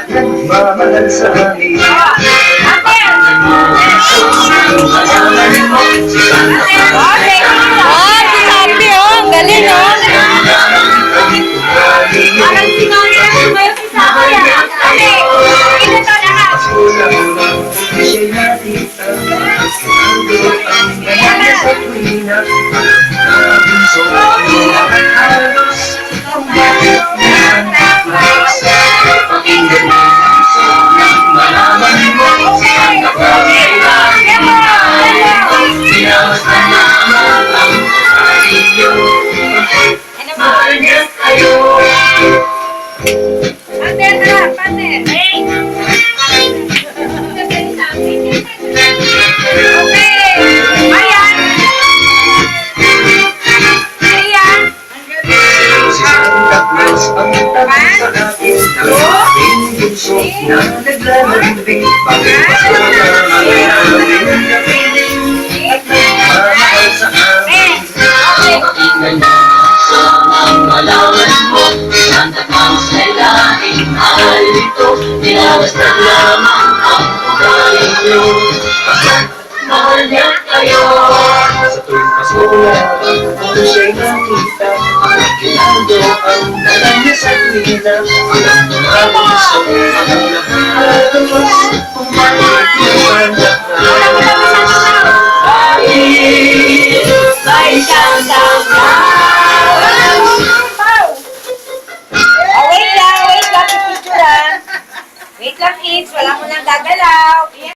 Nagmamahal sa amin. Sabi oh, galing oh. Parang sinunod mo yung isa ko yan. Ate, ito to lahat. Siya'y nakita, ang ganda sa tuwina, ang puso ay halos, ang bakit naman nasa pakinggan mo, malaman mo, ang nakakailangan tayo, pinawas na naman ang kaiyo, mahal niya kayo. Ate, tara, ate. Hey! Ang tabi sa akin, ang aking puso na naglalambing, bakit pa sa namin napiling at nagmamahal sa amin. Pakinggan mo, sanang malaman mo, sanang sa ilalim mahal ito, tinawas na lamang ang ugali nyo, bakit mahal niya kayo. Sa tuwing pasulat, kung siya'y nakita, kinando ang dalang niya sa tuwina. Alam mo na ang gusto, alam na halos, kung bakit naman dahil may isang Wait lang, pipicturan. Wait lang, kids. Wala mo nang gagalaw.